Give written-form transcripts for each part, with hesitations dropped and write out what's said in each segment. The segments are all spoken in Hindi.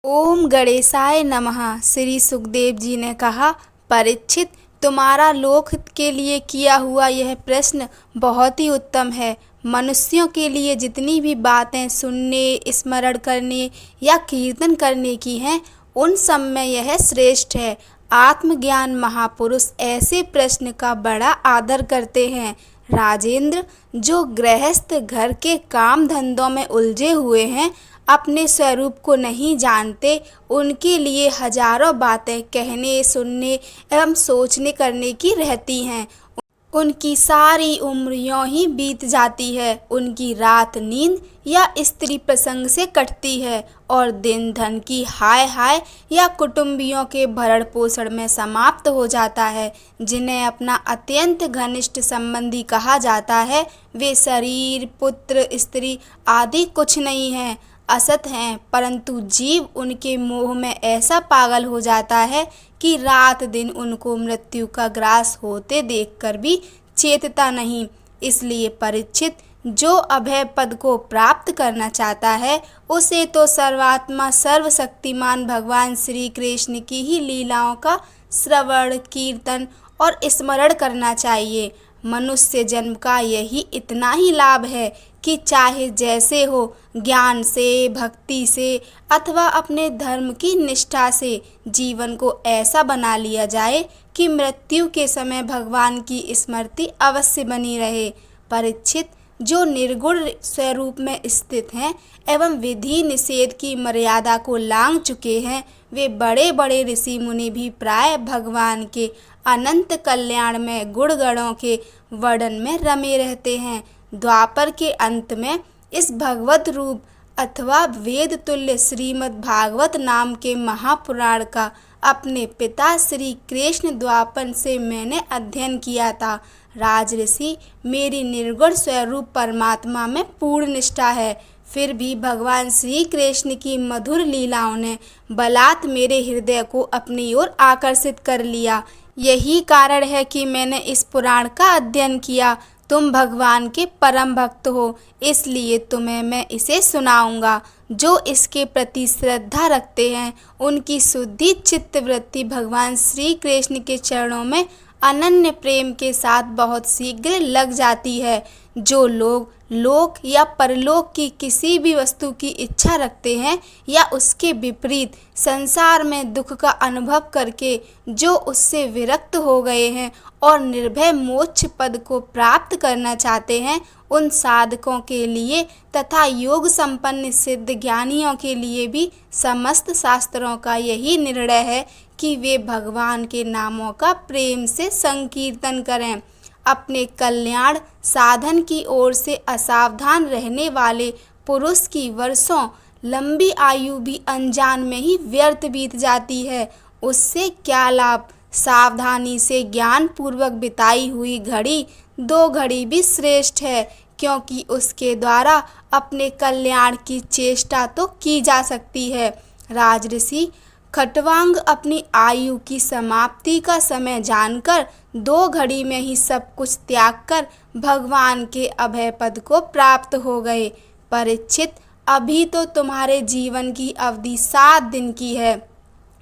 ओम गणेशाय नमः। श्री सुखदेव जी ने कहा, परीक्षित, तुम्हारा लोक के लिए किया हुआ यह प्रश्न बहुत ही उत्तम है। मनुष्यों के लिए जितनी भी बातें सुनने, स्मरण करने या कीर्तन करने की हैं, उन सब में यह श्रेष्ठ है। आत्मज्ञान महापुरुष ऐसे प्रश्न का बड़ा आदर करते हैं। राजेंद्र, जो गृहस्थ घर के काम धंधों में उलझे हुए हैं, अपने स्वरूप को नहीं जानते, उनके लिए हजारों बातें कहने, सुनने एवं सोचने करने की रहती हैं। उनकी सारी उम्र यों ही बीत जाती है। उनकी रात नींद या स्त्री प्रसंग से कटती है और दिन धन की हाय हाय या कुटुंबियों के भरण पोषण में समाप्त हो जाता है। जिन्हें अपना अत्यंत घनिष्ठ संबंधी कहा जाता है, वे शरीर, पुत्र, स्त्री आदि कुछ नहीं हैं, असत हैं। परंतु जीव उनके मोह में ऐसा पागल हो जाता है कि रात दिन उनको मृत्यु का ग्रास होते देखकर भी चेतता नहीं। इसलिए परीक्षित, जो अभय पद को प्राप्त करना चाहता है, उसे तो सर्वात्मा सर्वशक्तिमान भगवान श्री कृष्ण की ही लीलाओं का श्रवण, कीर्तन और स्मरण करना चाहिए। मनुष्य जन्म का यही इतना ही लाभ है कि चाहे जैसे हो, ज्ञान से, भक्ति से अथवा अपने धर्म की निष्ठा से जीवन को ऐसा बना लिया जाए कि मृत्यु के समय भगवान की स्मृति अवश्य बनी रहे। परीक्षित, जो निर्गुण स्वरूप में स्थित हैं एवं विधि निषेध की मर्यादा को लांघ चुके हैं, वे बड़े बड़े ऋषि मुनि भी प्राय भगवान के अनंत कल्याण में गुणगणों के वर्णन में रमे रहते हैं। द्वापर के अंत में इस भगवत रूप अथवा वेद तुल्य श्रीमद् भागवत नाम के महापुराण का अपने पिता श्री कृष्ण द्वापर से मैंने अध्ययन किया था। राजऋषि, मेरी निर्गुण स्वरूप परमात्मा में पूर्ण निष्ठा है, फिर भी भगवान श्री कृष्ण की मधुर लीलाओं ने बलात् मेरे हृदय को अपनी ओर आकर्षित कर लिया। यही कारण है कि मैंने इस पुराण का अध्ययन किया। तुम भगवान के परम भक्त हो, इसलिए तुम्हें मैं इसे सुनाऊंगा। जो इसके प्रति श्रद्धा रखते हैं, उनकी शुद्धि चित्त वृत्ति भगवान श्री कृष्ण के चरणों में अनन्य प्रेम के साथ बहुत शीघ्र लग जाती है। जो लोग लोक या परलोक की किसी भी वस्तु की इच्छा रखते हैं या उसके विपरीत संसार में दुख का अनुभव करके जो उससे विरक्त हो गए हैं और निर्भय मोक्ष पद को प्राप्त करना चाहते हैं, उन साधकों के लिए तथा योग संपन्न सिद्ध ज्ञानियों के लिए भी समस्त शास्त्रों का यही निर्णय है कि वे भगवान के नामों का प्रेम से संकीर्तन करें। अपने कल्याण साधन की ओर से असावधान रहने वाले पुरुष की वर्षों लंबी आयु भी अनजान में ही व्यर्थ बीत जाती है। उससे क्या लाभ? सावधानी से ज्ञान पूर्वक बिताई हुई घड़ी 2 घड़ी भी श्रेष्ठ है, क्योंकि उसके द्वारा अपने कल्याण की चेष्टा तो की जा सकती है। राजऋषि, खट्वांग अपनी आयु की समाप्ति का समय जानकर 2 घड़ी में ही सब कुछ त्याग कर भगवान के अभय पद को प्राप्त हो गए। परीक्षित, अभी तो तुम्हारे जीवन की अवधि 7 दिन की है।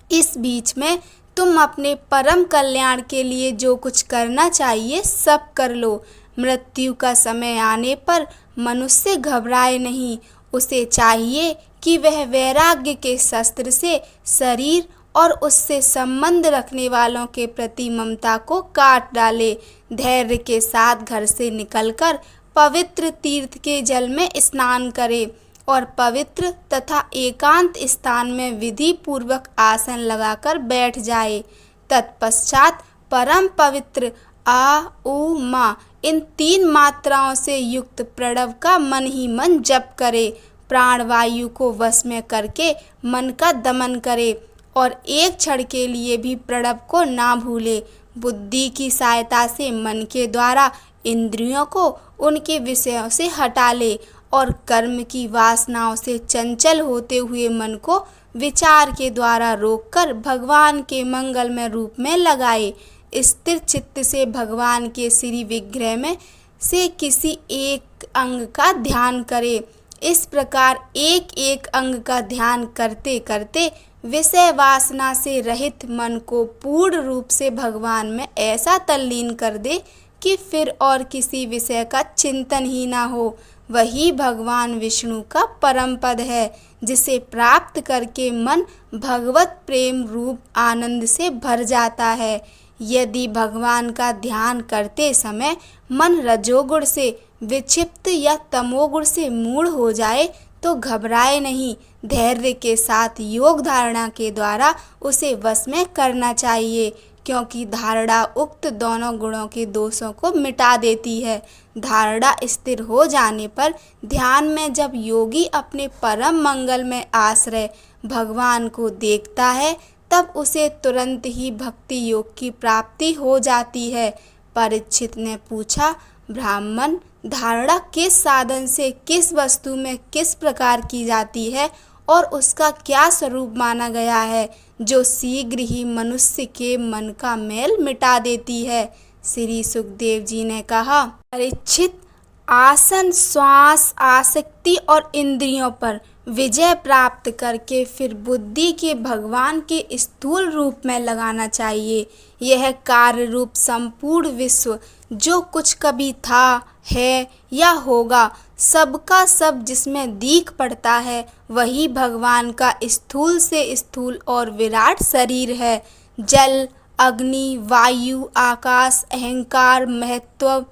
इस बीच में तुम अपने परम कल्याण के लिए जो कुछ करना चाहिए सब कर लो। मृत्यु का समय आने पर मनुष्य घबराए नहीं। उसे चाहिए कि वह वैराग्य के शस्त्र से शरीर और उससे संबंध रखने वालों के प्रति ममता को काट डाले। धैर्य के साथ घर से निकलकर पवित्र तीर्थ के जल में स्नान करे और पवित्र तथा एकांत स्थान में विधि पूर्वक आसन लगाकर बैठ जाए। तत्पश्चात परम पवित्र आ उ मा इन 3 मात्राओं से युक्त प्रणव का मन ही मन जप करे। प्राणवायु को वश में करके मन का दमन करे और एक क्षण के लिए भी प्रणव को ना भूले। बुद्धि की सहायता से मन के द्वारा इंद्रियों को उनके विषयों से हटा ले और कर्म की वासनाओं से चंचल होते हुए मन को विचार के द्वारा रोककर भगवान के मंगलमय रूप में लगाए। स्थिर चित्त से भगवान के श्री विग्रह में से किसी एक अंग का ध्यान करे। इस प्रकार एक एक अंग का ध्यान करते करते विषय वासना से रहित मन को पूर्ण रूप से भगवान में ऐसा तल्लीन कर दे कि फिर और किसी विषय का चिंतन ही ना हो। वही भगवान विष्णु का परम पद है, जिसे प्राप्त करके मन भगवत प्रेम रूप आनंद से भर जाता है। यदि भगवान का ध्यान करते समय मन रजोगुण से विक्षिप्त या तमोगुण से मूढ़ हो जाए तो घबराए नहीं, धैर्य के साथ योग धारणा के द्वारा उसे वश में करना चाहिए, क्योंकि धारणा उक्त दोनों गुणों के दोषों को मिटा देती है। धारणा स्थिर हो जाने पर ध्यान में जब योगी अपने परम मंगल में आश्रय भगवान को देखता है, तब उसे तुरंत ही भक्ति योग की प्राप्ति हो जाती है। परीक्षित ने पूछा, ब्राह्मण, धारणा किस साधन से किस वस्तु में किस प्रकार की जाती है और उसका क्या स्वरूप माना गया है, जो शीघ्र ही मनुष्य के मन का मैल मिटा देती है? श्री सुखदेव जी ने कहा, परीक्षित, आसन, श्वास, आसक्ति और इंद्रियों पर विजय प्राप्त करके फिर बुद्धि के भगवान के स्थूल रूप में लगाना चाहिए। यह कार्य रूप संपूर्ण विश्व जो कुछ कभी था, है या होगा, सबका सब जिसमें दीख पड़ता है, वही भगवान का स्थूल से स्थूल और विराट शरीर है। जल, अग्नि, वायु, आकाश, अहंकार, महत्व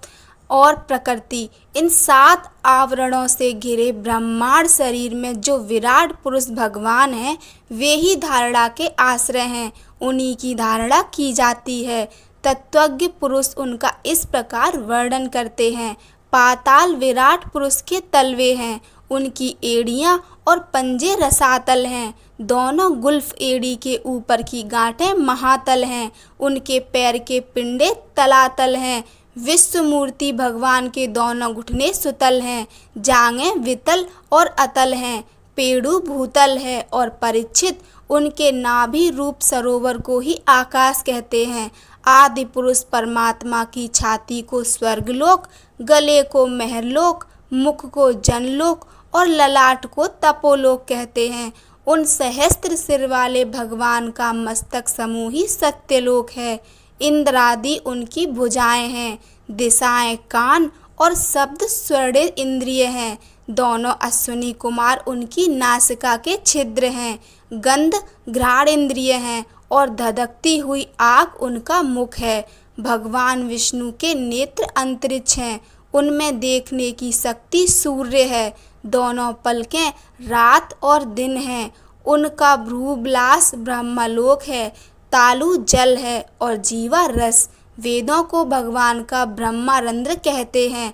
और प्रकृति, इन 7 आवरणों से घिरे ब्रह्मांड शरीर में जो विराट पुरुष भगवान हैं, वे ही धारणा के आश्रय हैं। उन्हीं की धारणा की जाती है। तत्वज्ञ पुरुष उनका इस प्रकार वर्णन करते हैं। पाताल विराट पुरुष के तलवे हैं, उनकी एड़ियां और पंजे रसातल हैं। दोनों गुल्फ एड़ी के ऊपर की गांठें महातल हैं, उनके पैर के पिंडे तलातल हैं। विश्व मूर्ति भगवान के दोनों घुटने सुतल हैं, जांघें वितल और अतल हैं, पेड़ू भूतल है। और परीक्षित, उनके नाभि रूप सरोवर को ही आकाश कहते हैं। आदि पुरुष परमात्मा की छाती को स्वर्गलोक, गले को महरलोक, मुख को जनलोक और ललाट को तपोलोक कहते हैं। उन सहस्त्र सिर वाले भगवान का मस्तक समूह ही सत्यलोक है। इंद्रादि उनकी भुजाएं हैं, दिशाएं कान और शब्द स्वर्णिम इंद्रिय हैं। दोनों अश्विनी कुमार उनकी नासिका के छिद्र हैं। गंध घ्राण इंद्रिय हैं और धधकती हुई आग उनका मुख है। भगवान विष्णु के नेत्र अंतरिक्ष हैं, उनमें देखने की शक्ति सूर्य है। दोनों पलकें रात और दिन हैं। उनका भ्रूविलास ब्रह्मलोक है। तालु जल है और जीवा रस। वेदों को भगवान का ब्रह्मारंध्र कहते हैं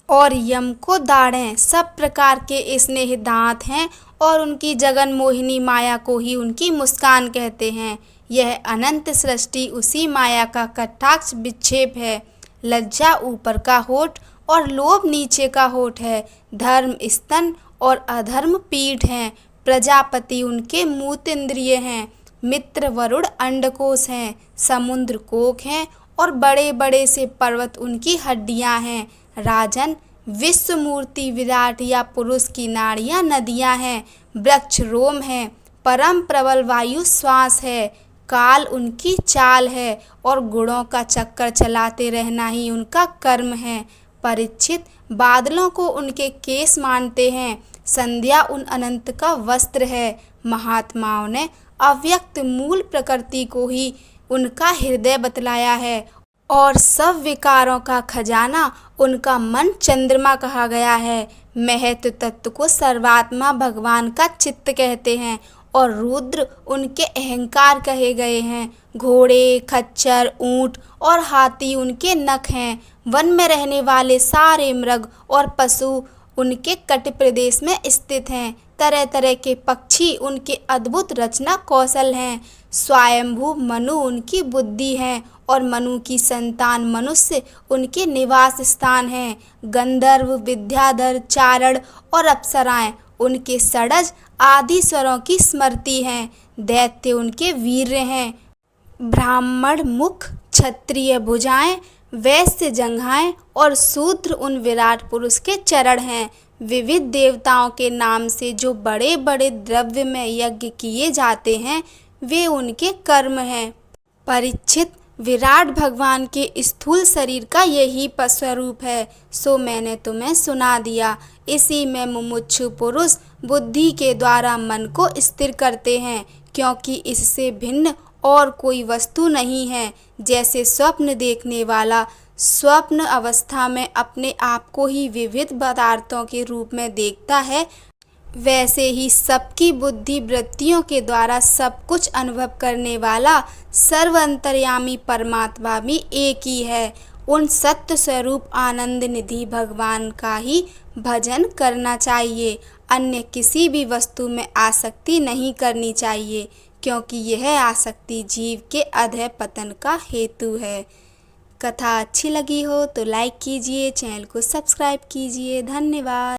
और यम को दाढ़ें। सब प्रकार के स्नेह दांत हैं और उनकी जगन मोहिनी माया को ही उनकी मुस्कान कहते हैं। यह अनंत सृष्टि उसी माया का कटाक्ष विक्षेप है। लज्जा ऊपर का होठ और लोभ नीचे का होठ है। धर्म स्तन और अधर्म पीठ हैं। प्रजापति उनके मूत्र इंद्रिय हैं। मित्र वरुण अंडकोश हैं। समुद्र कोख हैं और बड़े बड़े से पर्वत उनकी हड्डियां हैं। राजन, विश्व मूर्ति विराट या पुरुष की नाड़ियां नदियां हैं। वृक्ष रोम है। परम प्रबल वायु श्वास है। काल उनकी चाल है और गुणों का चक्कर चलाते रहना ही उनका कर्म है। परीक्षित, बादलों को उनके केस मानते हैं। संध्या उन अनंत का वस्त्र है। महात्माओं ने अव्यक्त मूल प्रकृति को ही उनका हृदय बतलाया है और सब विकारों का खजाना उनका मन चंद्रमा कहा गया है। महत्व तत्व को सर्वात्मा भगवान का चित्त कहते हैं और रुद्र उनके अहंकार कहे गए हैं। घोड़े, खच्चर, ऊंट और हाथी उनके नख हैं। वन में रहने वाले सारे मृग और पशु उनके कट प्रदेश में स्थित हैं। तरह तरह के पक्षी उनके अद्भुत रचना कौशल हैं। स्वयंभू मनु उनकी बुद्धि है और मनु की संतान मनुष्य उनके निवास स्थान हैं। गंधर्व, विद्याधर, चारण और अप्सराएं उनके षडज आदि स्वरों की स्मृति हैं। दैत्य उनके वीर्य हैं। ब्राह्मण मुख, क्षत्रिय भुजाएं, वैश्य जंघाएं और शूद्र उन विराट पुरुष के चरण हैं। विविध देवताओं के नाम से जो बड़े बड़े द्रव्य में यज्ञ किए जाते हैं वे उनके कर्म हैं। परीक्षित, विराट भगवान के स्थूल शरीर का यही स्वरूप है, सो मैंने तुम्हें सुना दिया। इसी में मुमुक्षु पुरुष बुद्धि के द्वारा मन को स्थिर करते हैं, क्योंकि इससे भिन्न और कोई वस्तु नहीं है। जैसे स्वप्न देखने वाला स्वप्न अवस्था में अपने आप को ही विविध पदार्थों के रूप में देखता है, वैसे ही सबकी बुद्धि वृत्तियों के द्वारा सब कुछ अनुभव करने वाला सर्व अंतर्यामी परमात्मा भी एक ही है। उन सत्य स्वरूप आनंद निधि भगवान का ही भजन करना चाहिए। अन्य किसी भी वस्तु में आसक्ति नहीं करनी चाहिए, क्योंकि यह आसक्ति जीव के अधः पतन का हेतु है। कथा अच्छी लगी हो तो लाइक कीजिए, चैनल को सब्सक्राइब कीजिए। धन्यवाद।